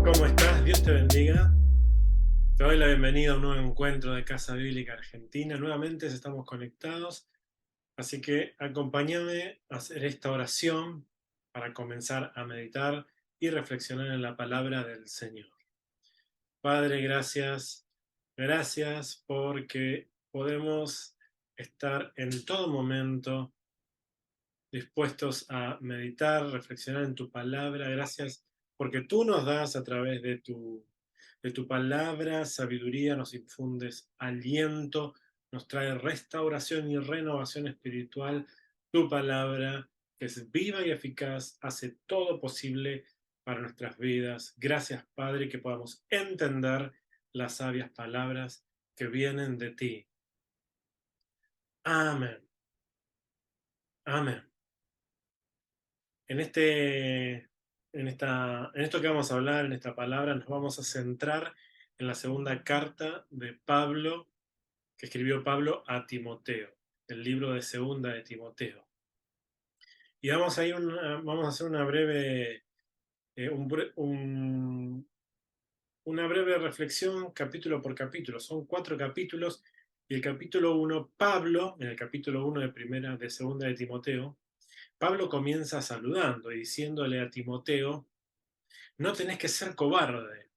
¿Cómo estás? Dios te bendiga. Te doy la bienvenida a un nuevo encuentro de Casa Bíblica Argentina. Nuevamente estamos conectados, así que acompáñame a hacer esta oración para comenzar a meditar y reflexionar en la palabra del Señor. Padre, gracias. Gracias porque podemos estar en todo momento dispuestos a meditar, reflexionar en tu palabra. Gracias porque tú nos das a través de tu palabra sabiduría, nos infundes aliento, nos trae restauración y renovación espiritual. Tu palabra, que es viva y eficaz, hace todo posible para nuestras vidas. Gracias, Padre, que podamos entender las sabias palabras que vienen de ti. Amén. Amén. En esto que vamos a hablar, en esta palabra, nos vamos a centrar en la segunda carta de Pablo, que escribió Pablo a Timoteo, el libro de segunda de Timoteo. Y vamos a hacer una breve reflexión capítulo por capítulo. Son 4 capítulos, y el capítulo 1, Pablo, en el capítulo 1 de segunda de Timoteo, Pablo comienza saludando y diciéndole a Timoteo: no tenés que ser cobarde,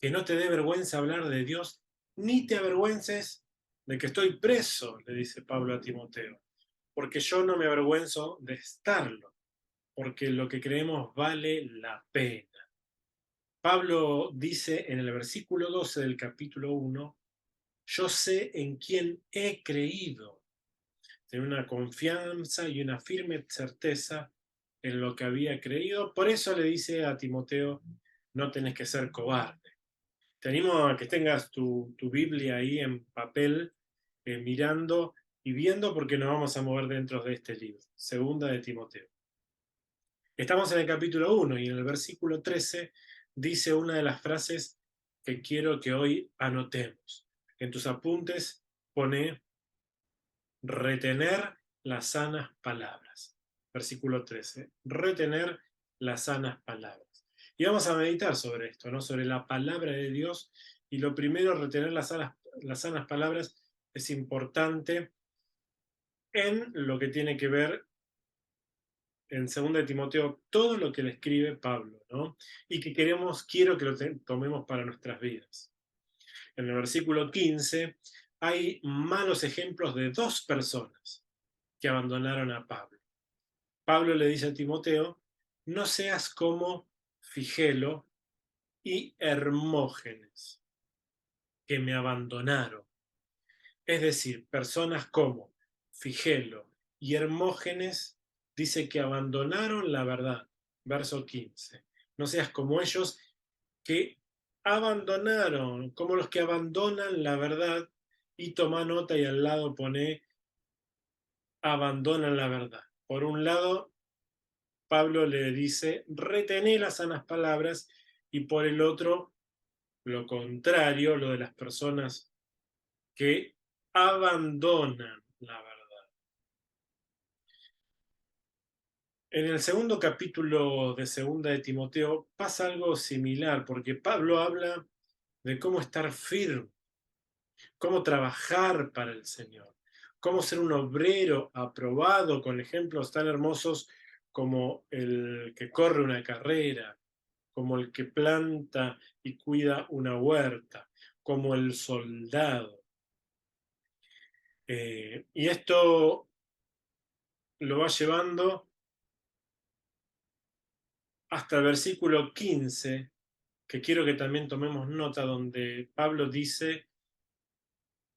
que no te dé vergüenza hablar de Dios, ni te avergüences de que estoy preso, le dice Pablo a Timoteo, porque yo no me avergüenzo de estarlo, porque lo que creemos vale la pena. Pablo dice en el versículo 12 del capítulo 1, yo sé en quién he creído. Tiene una confianza y una firme certeza en lo que había creído. Por eso le dice a Timoteo, no tenés que ser cobarde. Te animo a que tengas tu Biblia ahí en papel, mirando y viendo, porque nos vamos a mover dentro de este libro, segunda de Timoteo. Estamos en el capítulo 1 y en el versículo 13 dice una de las frases que quiero que hoy anotemos. En tus apuntes pone retener las sanas palabras. Versículo 13. Retener las sanas palabras. Y vamos a meditar sobre esto, ¿no? Sobre la palabra de Dios. Y lo primero, retener las sanas palabras es importante en lo que tiene que ver en 2 de Timoteo, todo lo que le escribe Pablo, ¿no? Y que quiero que lo tomemos para nuestras vidas. En el versículo 15 hay malos ejemplos de 2 personas que abandonaron a Pablo. Pablo le dice a Timoteo no seas como Figelo y Hermógenes, que me abandonaron. Es decir, personas como Figelo y Hermógenes dice que abandonaron la verdad. Verso 15. No seas como ellos que abandonaron, como los que abandonan la verdad, y toma nota y al lado pone abandonan la verdad. Por un lado, Pablo le dice, retené las sanas palabras, y por el otro, lo contrario, lo de las personas que abandonan la verdad. En el segundo capítulo de Segunda de Timoteo pasa algo similar, porque Pablo habla de cómo estar firme, cómo trabajar para el Señor, cómo ser un obrero aprobado con ejemplos tan hermosos como el que corre una carrera, como el que planta y cuida una huerta, como el soldado. Y esto lo va llevando hasta el versículo 15, que quiero que también tomemos nota, donde Pablo dice,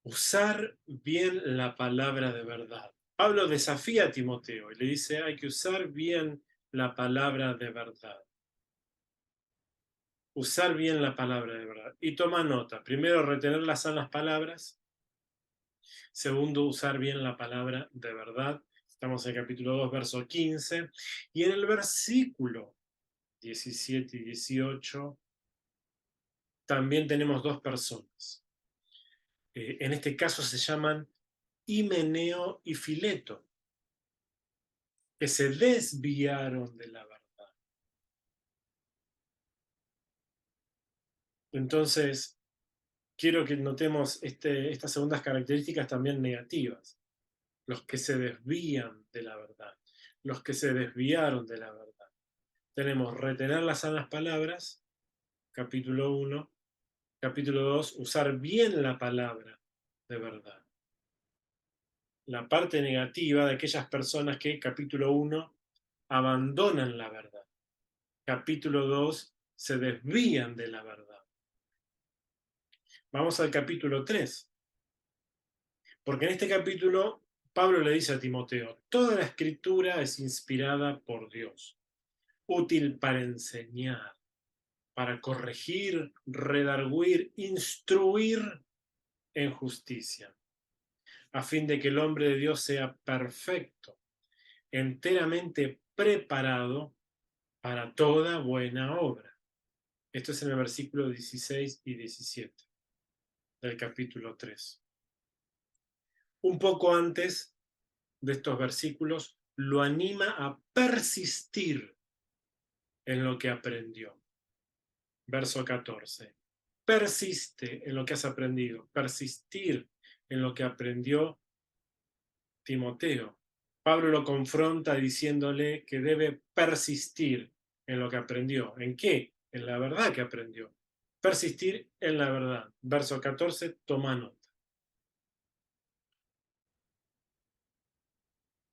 usar bien la palabra de verdad. Pablo desafía a Timoteo y le dice, hay que usar bien la palabra de verdad. Usar bien la palabra de verdad. Y toma nota. Primero, retener las sanas palabras. Segundo, usar bien la palabra de verdad. Estamos en el capítulo 2, verso 15. Y en el versículo 17 y 18 también tenemos dos personas. En este caso se llaman Himeneo y Fileto, que se desviaron de la verdad. Entonces, quiero que notemos estas segundas características también negativas. Los que se desvían de la verdad, los que se desviaron de la verdad. Tenemos retener las sanas palabras, capítulo 1, capítulo 2, usar bien la palabra de verdad. La parte negativa de aquellas personas que, capítulo 1, abandonan la verdad. Capítulo 2, se desvían de la verdad. Vamos al capítulo 3, porque en este capítulo Pablo le dice a Timoteo, toda la escritura es inspirada por Dios, útil para enseñar, para corregir, redarguir, instruir en justicia, a fin de que el hombre de Dios sea perfecto, enteramente preparado para toda buena obra. Esto es en el versículo 16 y 17 del capítulo 3. Un poco antes de estos versículos, lo anima a persistir en lo que aprendió. Verso 14. Persiste en lo que has aprendido. Persistir en lo que aprendió Timoteo. Pablo lo confronta diciéndole que debe persistir en lo que aprendió. ¿En qué? En la verdad que aprendió. Persistir en la verdad. Verso 14, toma nota.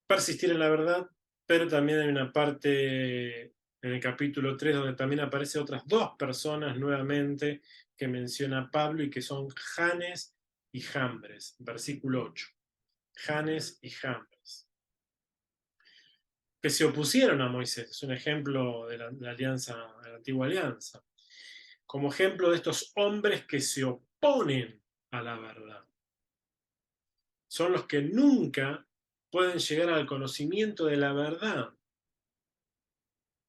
Persistir en la verdad, pero también hay una parte en el capítulo 3 donde también aparecen otras dos personas nuevamente que menciona Pablo y que son Janes y Jambres. Versículo 8. Janes y Jambres, que se opusieron a Moisés. Es un ejemplo de la alianza, de la antigua alianza. Como ejemplo de estos hombres que se oponen a la verdad. Son los que nunca pueden llegar al conocimiento de la verdad,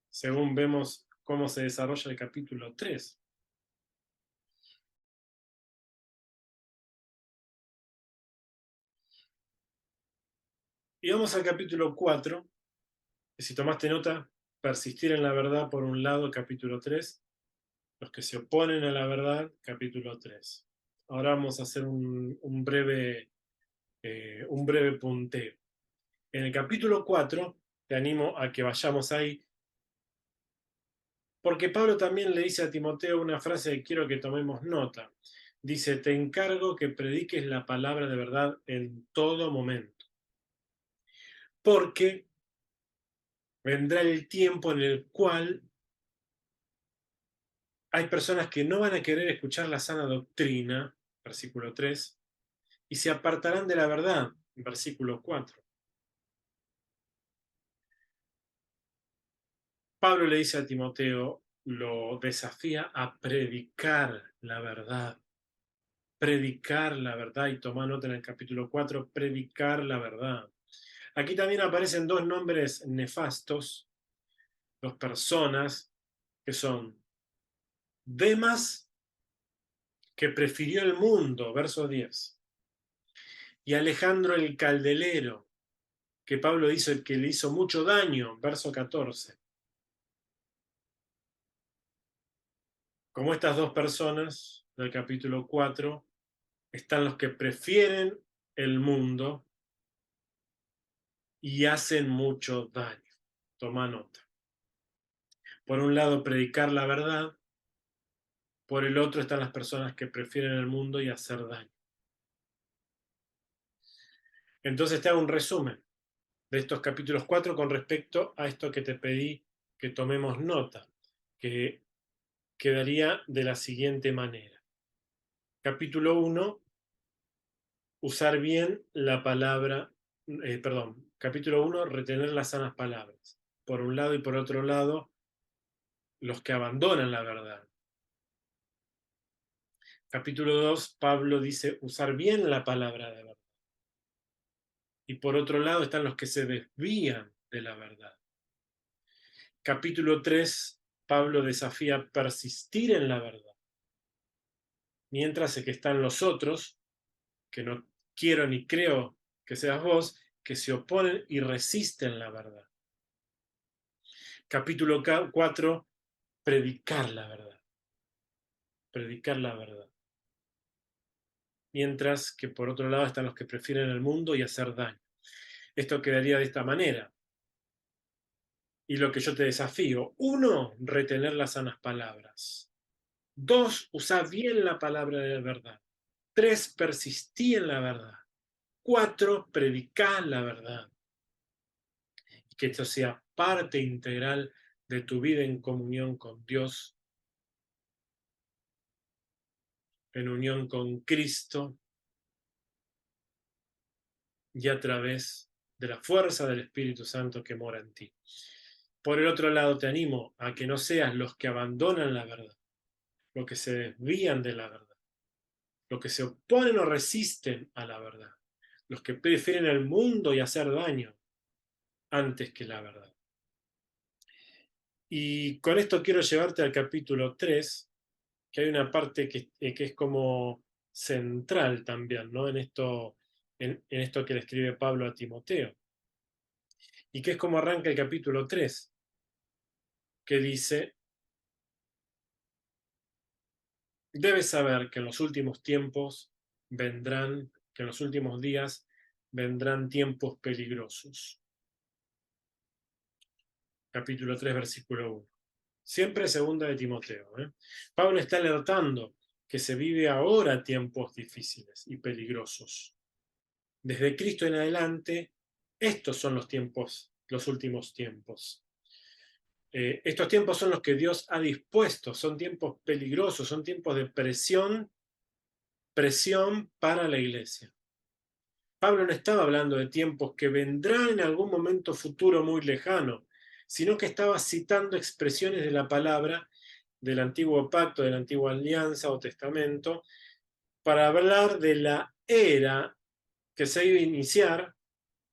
según vemos cómo se desarrolla el capítulo 3. Y vamos al capítulo 4, que si tomaste nota, persistir en la verdad por un lado, capítulo 3, los que se oponen a la verdad, capítulo 3. Ahora vamos a hacer un breve punteo. En el capítulo 4, te animo a que vayamos ahí, porque Pablo también le dice a Timoteo una frase que quiero que tomemos nota. Dice, te encargo que prediques la palabra de verdad en todo momento. Porque vendrá el tiempo en el cual hay personas que no van a querer escuchar la sana doctrina, versículo 3, y se apartarán de la verdad, versículo 4. Pablo le dice a Timoteo, lo desafía a predicar la verdad, y toma nota en el capítulo 4, predicar la verdad. Aquí también aparecen dos nombres nefastos, dos personas, que son Demas, que prefirió el mundo, verso 10, y Alejandro el Caldelero, que Pablo dice que le hizo mucho daño, verso 14. Como estas dos personas del capítulo 4, están los que prefieren el mundo y hacen mucho daño. Toma nota. Por un lado, predicar la verdad, por el otro están las personas que prefieren el mundo y hacer daño. Entonces te hago un resumen de estos capítulos 4 con respecto a esto que te pedí que tomemos nota, que quedaría de la siguiente manera. Capítulo 1, usar bien la palabra, capítulo 1, retener las sanas palabras. Por un lado y por otro lado, los que abandonan la verdad. Capítulo 2, Pablo dice usar bien la palabra de verdad. Y por otro lado están los que se desvían de la verdad. Capítulo 3, Pablo desafía a persistir en la verdad. Mientras que están los otros, que no quiero ni creo que seas vos, que se oponen y resisten la verdad. Capítulo 4, predicar la verdad. Predicar la verdad. Mientras que por otro lado están los que prefieren el mundo y hacer daño. Esto quedaría de esta manera. Y lo que yo te desafío: 1, retener las sanas palabras. 2, usar bien la palabra de verdad. 3, persistí en la verdad. 4, predicar la verdad. Y que esto sea parte integral de tu vida en comunión con Dios, en unión con Cristo y a través de la fuerza del Espíritu Santo que mora en ti. Por el otro lado, te animo a que no seas los que abandonan la verdad, los que se desvían de la verdad, los que se oponen o resisten a la verdad, los que prefieren el mundo y hacer daño antes que la verdad. Y con esto quiero llevarte al capítulo 3, que hay una parte que es como central también, ¿no? En esto que le escribe Pablo a Timoteo. Y que es como arranca el capítulo 3, que dice: debes saber que en los últimos tiempos que en los últimos días vendrán tiempos peligrosos. Capítulo 3, versículo 1. Siempre segunda de Timoteo. Pablo está alertando que se vive ahora tiempos difíciles y peligrosos. Desde Cristo en adelante, estos son los tiempos, los últimos tiempos. Estos tiempos son los que Dios ha dispuesto, son tiempos peligrosos, son tiempos de presión para la iglesia. Pablo no estaba hablando de tiempos que vendrán en algún momento futuro muy lejano, sino que estaba citando expresiones de la palabra del antiguo pacto, de la antigua alianza o testamento, para hablar de la era que se iba a iniciar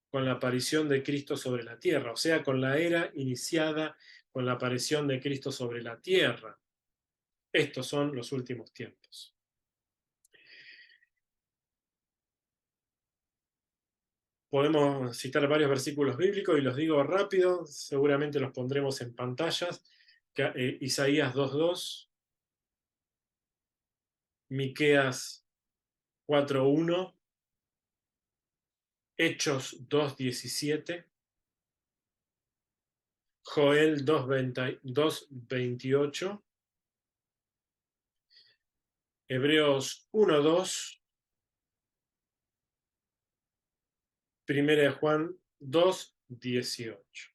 con la aparición de Cristo sobre la tierra, o sea, con la era iniciada con la aparición de Cristo sobre la tierra. Estos son los últimos tiempos. Podemos citar varios versículos bíblicos y los digo rápido, seguramente los pondremos en pantallas. Isaías 2:2, Miqueas 4:1, Hechos 2:17, Joel 2:28, Hebreos 1:2, Primera de Juan 2:18.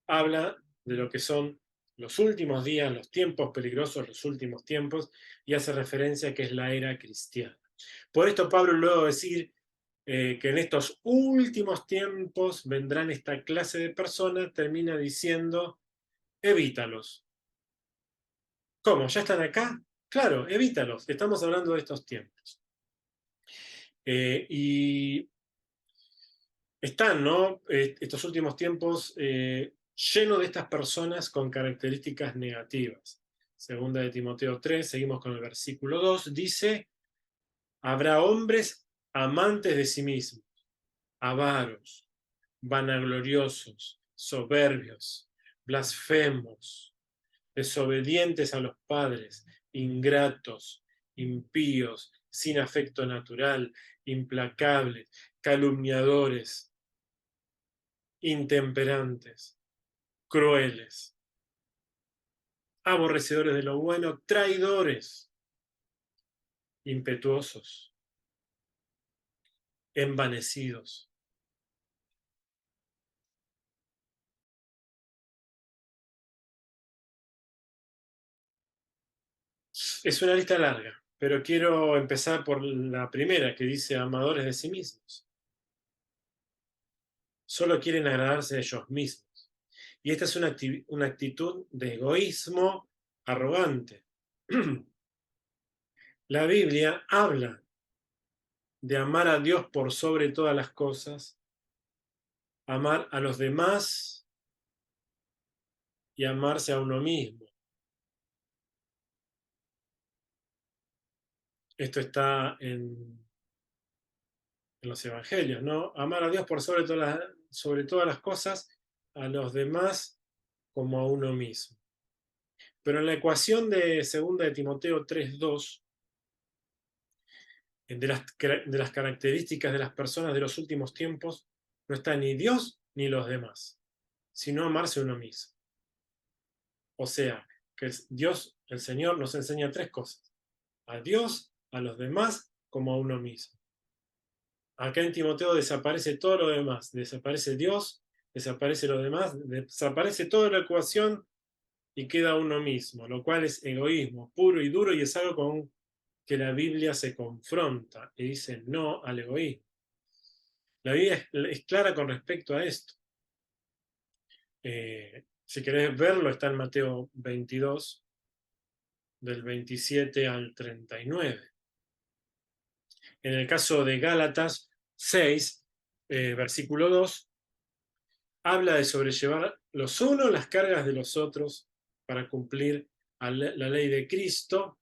habla de lo que son los últimos días, los tiempos peligrosos, los últimos tiempos, y hace referencia a que es la era cristiana. Por esto Pablo luego decir que en estos últimos tiempos vendrán esta clase de personas, termina diciendo, evítalos. ¿Cómo? ¿Ya están acá? Claro, evítalos. Estamos hablando de estos tiempos. Y están, ¿no? Estos últimos tiempos llenos de estas personas con características negativas. Segunda de Timoteo 3, seguimos con el versículo 2, dice, habrá hombres amantes de sí mismos, avaros, vanagloriosos, soberbios, blasfemos, desobedientes a los padres, ingratos, impíos, sin afecto natural, implacables, calumniadores, intemperantes, crueles, aborrecedores de lo bueno, traidores, impetuosos, envanecidos. Es una lista larga, pero quiero empezar por la primera, que dice amadores de sí mismos. Solo quieren agradarse de ellos mismos. Y esta es una actitud de egoísmo arrogante. La Biblia habla de amar a Dios por sobre todas las cosas, amar a los demás y amarse a uno mismo. Esto está en los evangelios, ¿no? Amar a Dios por sobre todas las cosas, a los demás como a uno mismo. Pero en la ecuación de 2 de Timoteo 3:2, de las características de las personas de los últimos tiempos, no está ni Dios ni los demás, sino amarse a uno mismo. O sea, que Dios, el Señor, nos enseña tres cosas: a Dios, a los demás, como a uno mismo. Acá en Timoteo desaparece todo lo demás, desaparece Dios, desaparece lo demás, desaparece toda la ecuación y queda uno mismo, lo cual es egoísmo puro y duro, y es algo con que la Biblia se confronta y dice no al egoísmo. La Biblia es clara con respecto a esto. Si querés verlo, está en Mateo 22, del 27 al 39. En el caso de Gálatas 6, versículo 2, habla de sobrellevar los unos las cargas de los otros para cumplir la ley de Cristo.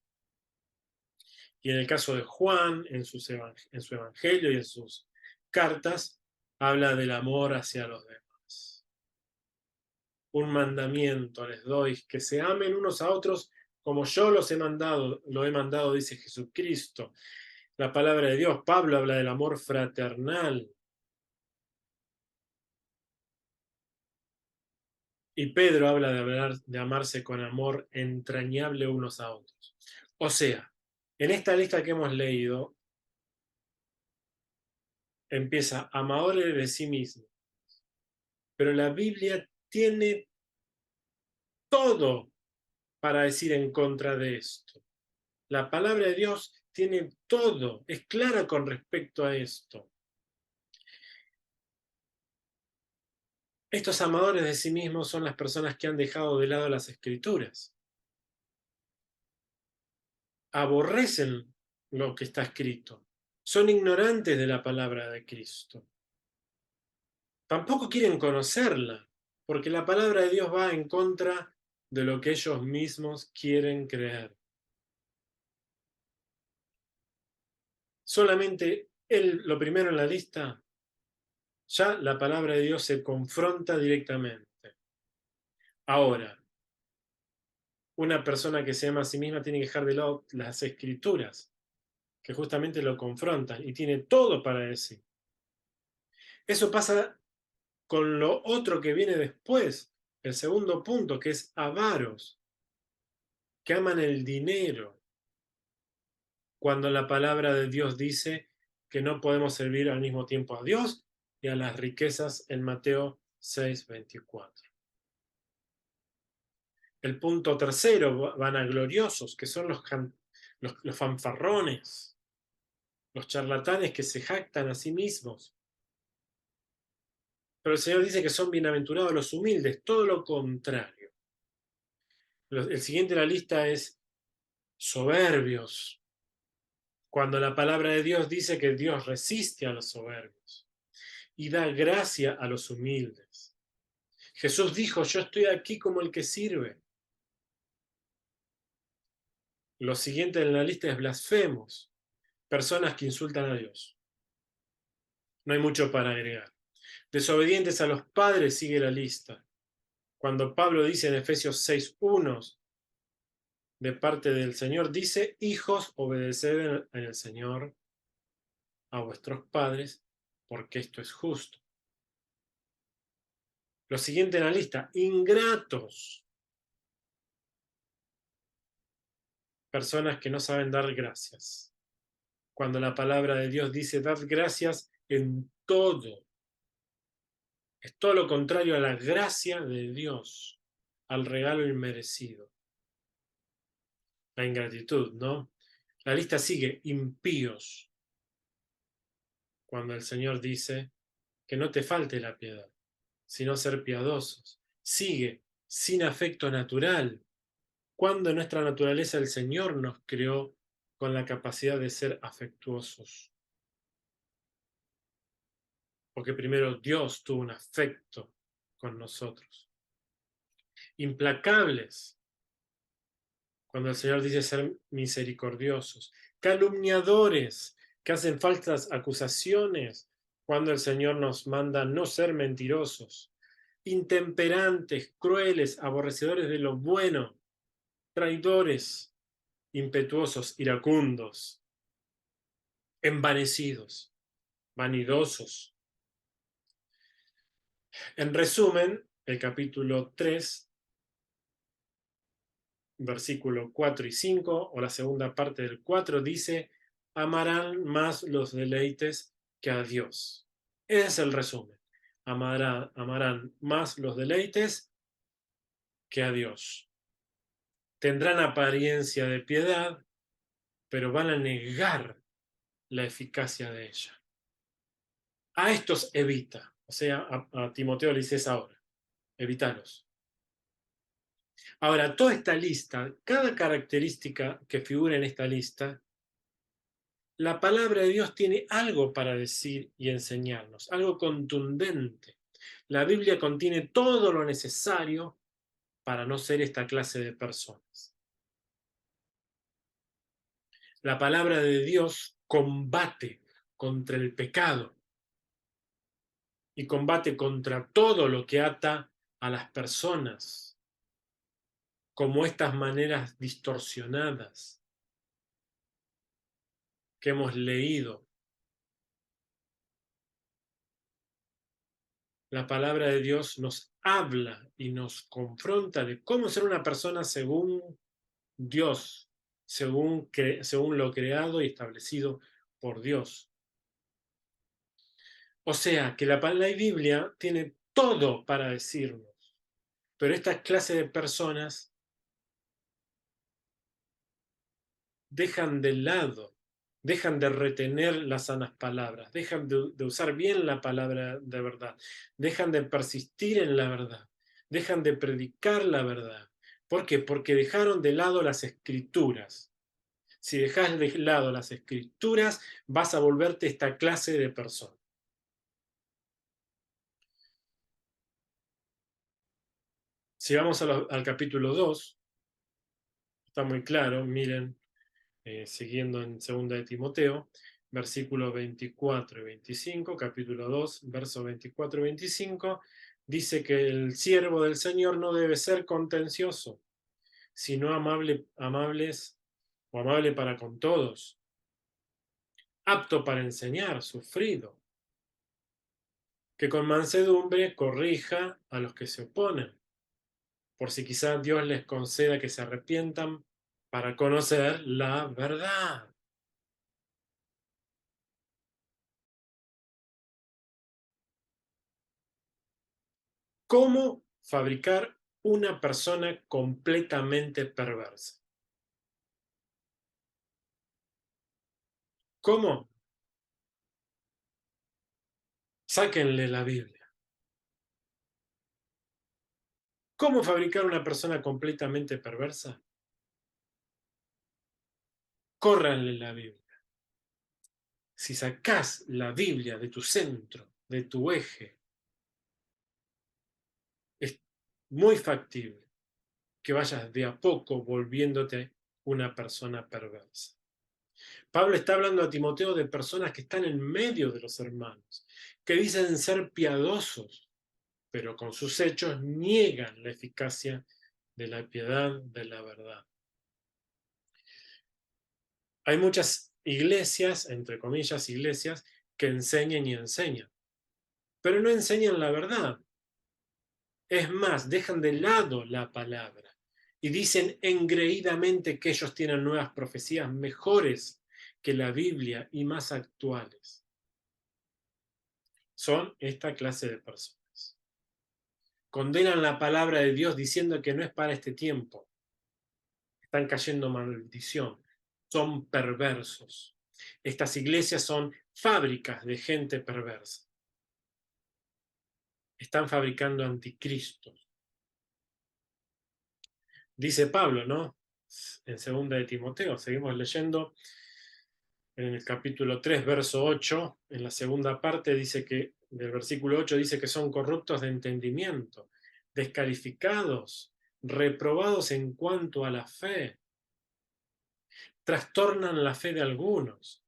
Y en el caso de Juan, en su evangelio y en sus cartas, habla del amor hacia los demás. Un mandamiento les doy, que se amen unos a otros como yo lo he mandado, dice Jesucristo. La palabra de Dios, Pablo habla del amor fraternal. Y Pedro habla de amarse con amor entrañable unos a otros. O sea, en esta lista que hemos leído, empieza amadores de sí mismo. Pero la Biblia tiene todo para decir en contra de esto. La palabra de Dios tiene todo, es clara con respecto a esto. Estos amadores de sí mismos son las personas que han dejado de lado las escrituras. Aborrecen lo que está escrito. Son ignorantes de la palabra de Cristo. Tampoco quieren conocerla, porque la palabra de Dios va en contra de lo que ellos mismos quieren creer. Solamente lo primero en la lista, ya la palabra de Dios se confronta directamente. Ahora, una persona que se ama a sí misma tiene que dejar de lado las escrituras, que justamente lo confrontan y tiene todo para decir. Eso pasa con lo otro que viene después, el segundo punto, que es avaros, que aman el dinero, cuando la palabra de Dios dice que no podemos servir al mismo tiempo a Dios y a las riquezas en Mateo 6:24. El punto tercero, vanagloriosos, que son los fanfarrones, los charlatanes que se jactan a sí mismos. Pero el Señor dice que son bienaventurados los humildes, todo lo contrario. El siguiente en la lista es soberbios, cuando la palabra de Dios dice que Dios resiste a los soberbios y da gracia a los humildes. Jesús dijo, yo estoy aquí como el que sirve. Lo siguiente en la lista es blasfemos, personas que insultan a Dios. No hay mucho para agregar. Desobedientes a los padres sigue la lista. Cuando Pablo dice en Efesios 6:1 de parte del Señor, dice, hijos, obedeced en el Señor a vuestros padres, porque esto es justo. Lo siguiente en la lista, ingratos, personas que no saben dar gracias. Cuando la palabra de Dios dice, dad gracias en todo. Es todo lo contrario a la gracia de Dios, al regalo inmerecido. La ingratitud, ¿no? La lista sigue, impíos, cuando el Señor dice que no te falte la piedad, sino ser piadosos. Sigue, sin afecto natural, cuando en nuestra naturaleza el Señor nos creó con la capacidad de ser afectuosos. Porque primero Dios tuvo un afecto con nosotros. Implacables, cuando el Señor dice ser misericordiosos. Calumniadores, que hacen falsas acusaciones, cuando el Señor nos manda no ser mentirosos. Intemperantes, crueles, aborrecedores de lo bueno, traidores, impetuosos, iracundos, envanecidos, vanidosos. En resumen, el capítulo 3, versículo 4 y 5, o la segunda parte del 4, dice, amarán más los deleites que a Dios. Ese es el resumen. Amarán más los deleites que a Dios. Tendrán apariencia de piedad, pero van a negar la eficacia de ella. A estos evita, o sea, a Timoteo le dices ahora, evítalos. Ahora, toda esta lista, cada característica que figura en esta lista, la palabra de Dios tiene algo para decir y enseñarnos, algo contundente. La Biblia contiene todo lo necesario para no ser esta clase de personas. La palabra de Dios combate contra el pecado y combate contra todo lo que ata a las personas, como estas maneras distorsionadas que hemos leído. La palabra de Dios nos habla y nos confronta de cómo ser una persona según Dios, según lo creado y establecido por Dios. O sea, que la Biblia tiene todo para decirnos, pero esta clase de personas dejan de lado, dejan de retener las sanas palabras, dejan de usar bien la palabra de verdad, dejan de persistir en la verdad, dejan de predicar la verdad. ¿Por qué? Porque dejaron de lado las escrituras. Si dejas de lado las escrituras, vas a volverte esta clase de persona. Si vamos al capítulo 2, está muy claro, miren, siguiendo en 2 de Timoteo, versículos 24 y 25, capítulo 2, versos 24 y 25, dice que el siervo del Señor no debe ser contencioso, sino amables o amable para con todos, apto para enseñar, sufrido, que con mansedumbre corrija a los que se oponen, por si quizás Dios les conceda que se arrepientan para conocer la verdad. ¿Cómo fabricar una persona completamente perversa. ¿Cómo? Sáquenle la Biblia. ¿Cómo fabricar una persona completamente perversa? Córranle la Biblia. Si sacás la Biblia de tu centro, de tu eje, es muy factible que vayas de a poco volviéndote una persona perversa. Pablo está hablando a Timoteo de personas que están en medio de los hermanos, que dicen ser piadosos, pero con sus hechos niegan la eficacia de la piedad, de la verdad. Hay muchas iglesias, entre comillas, iglesias, que enseñan y enseñan, pero no enseñan la verdad. Es más, dejan de lado la palabra y dicen engreídamente que ellos tienen nuevas profecías mejores que la Biblia y más actuales. Son esta clase de personas. Condenan la palabra de Dios diciendo que no es para este tiempo. Están cayendo maldición. Son perversos. Estas iglesias son fábricas de gente perversa. Están fabricando anticristos. Dice Pablo, ¿no? En segunda de Timoteo, seguimos leyendo en el capítulo 3, verso 8, en la segunda parte dice que, del versículo 8 dice que son corruptos de entendimiento, descalificados, reprobados en cuanto a la fe, trastornan la fe de algunos,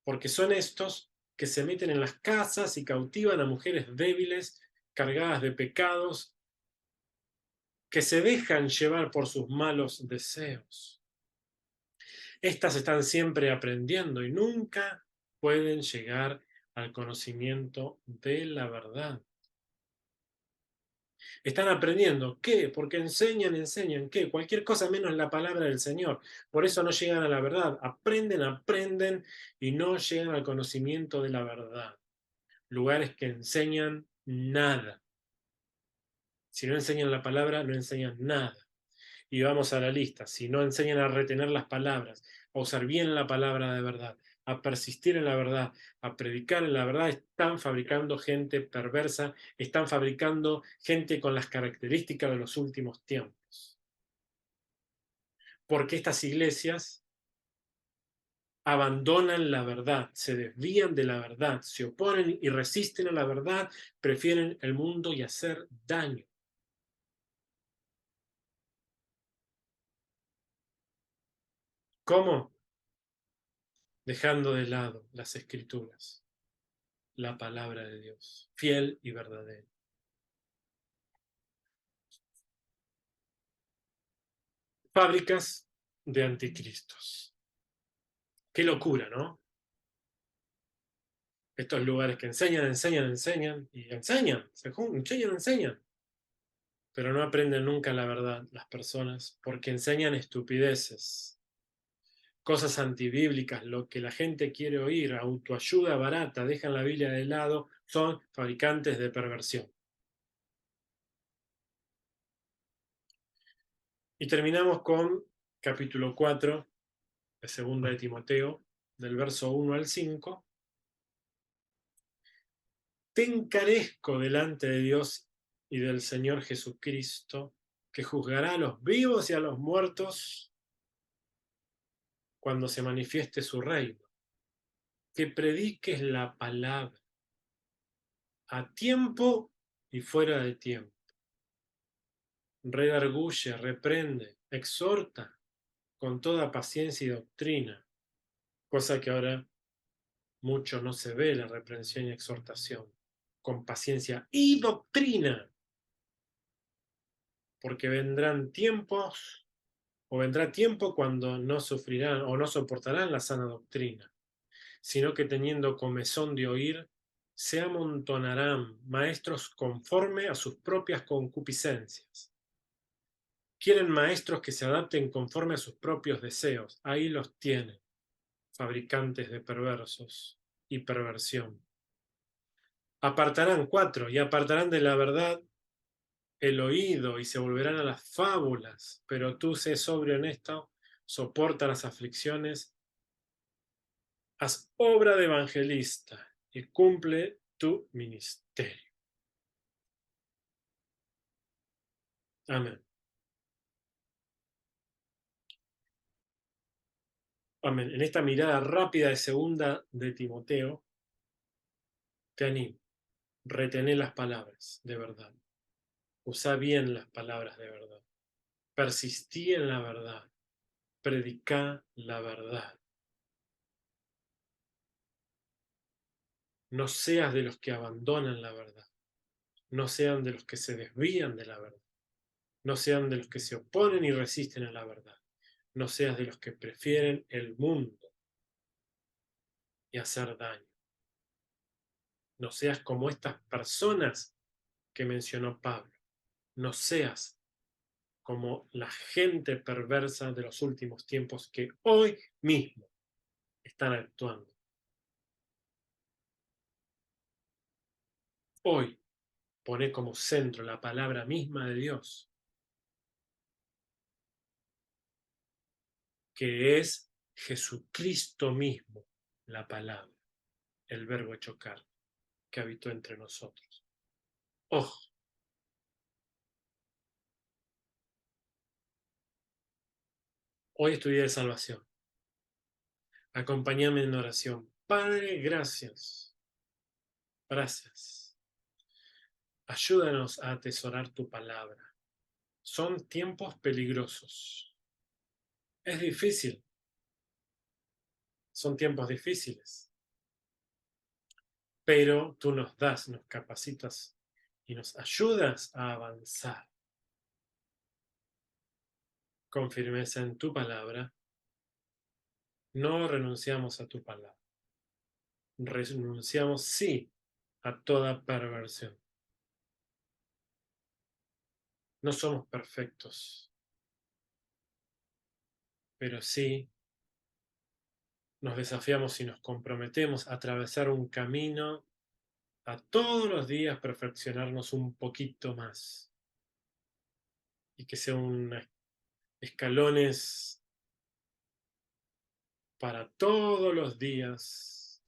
porque son estos que se meten en las casas y cautivan a mujeres débiles, cargadas de pecados, que se dejan llevar por sus malos deseos. Estas están siempre aprendiendo y nunca pueden llegar al conocimiento de la verdad. Están aprendiendo. ¿Qué? Porque enseñan. ¿Qué? Cualquier cosa menos la palabra del Señor. Por eso no llegan a la verdad. Aprenden y no llegan al conocimiento de la verdad. Lugares que enseñan nada. Si no enseñan la palabra, no enseñan nada. Y vamos a la lista. Si no enseñan a retener las palabras, a usar bien la palabra de verdad, a persistir en la verdad, a predicar en la verdad, están fabricando gente perversa, están fabricando gente con las características de los últimos tiempos. Porque estas iglesias abandonan la verdad, se desvían de la verdad, se oponen y resisten a la verdad, prefieren el mundo y hacer daño. ¿Cómo? Dejando de lado las escrituras, la palabra de Dios, fiel y verdadera. Fábricas de anticristos. Qué locura, ¿no? Estos lugares que enseñan y enseñan, enseñan, pero no aprenden nunca la verdad las personas porque enseñan estupideces, cosas antibíblicas, lo que la gente quiere oír, autoayuda barata, dejan la Biblia de lado, son fabricantes de perversión. Y terminamos con capítulo 4 de segunda de Timoteo, del verso 1 al 5. Te encarezco delante de Dios y del Señor Jesucristo, que juzgará a los vivos y a los muertos cuando se manifieste su reino. Que prediques la palabra a tiempo y fuera de tiempo. Redarguye, reprende, exhorta con toda paciencia y doctrina, cosa que ahora mucho no se ve la reprensión y exhortación, con paciencia y doctrina, porque vendrán tiempos o vendrá tiempo cuando no sufrirán o no soportarán la sana doctrina, sino que teniendo comezón de oír, se amontonarán maestros conforme a sus propias concupiscencias. Quieren maestros que se adapten conforme a sus propios deseos. Ahí los tienen, fabricantes de perversos y perversión. Apartarán, 4, y apartarán de la verdad el oído y se volverán a las fábulas, pero tú sé sobrio en esto, soporta las aflicciones, haz obra de evangelista y cumple tu ministerio. Amén. Amén. En esta mirada rápida de segunda de Timoteo, te animo, retené las palabras de verdad, usa bien las palabras de verdad, persistí en la verdad, predica la verdad. No seas de los que abandonan la verdad, no sean de los que se desvían de la verdad, no sean de los que se oponen y resisten a la verdad, no seas de los que prefieren el mundo y hacer daño. No seas como estas personas que mencionó Pablo. No seas como la gente perversa de los últimos tiempos que hoy mismo están actuando. Hoy pone como centro la palabra misma de Dios, que es Jesucristo mismo, la palabra, el verbo hecho carne, que habitó entre nosotros. Ojo, hoy es tu día de salvación. Acompáñame en oración. Padre, gracias. Gracias. Ayúdanos a atesorar tu palabra. Son tiempos peligrosos. Es difícil. Son tiempos difíciles. Pero tú nos das, nos capacitas y nos ayudas a avanzar con firmeza en tu palabra. No renunciamos a tu palabra. Renunciamos, sí, a toda perversión. No somos perfectos, pero sí nos desafiamos y nos comprometemos a atravesar un camino, a todos los días perfeccionarnos un poquito más y que sean escalones para todos los días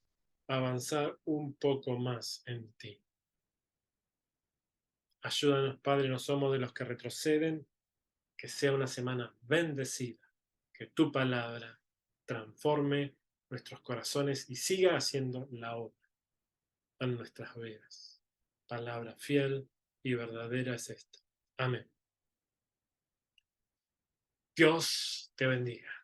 avanzar un poco más en ti. Ayúdanos, Padre, no somos de los que retroceden, que sea una semana bendecida, que tu palabra transforme nuestros corazones y siga haciendo la obra en nuestras vidas. Palabra fiel y verdadera es esta. Amén. Dios te bendiga.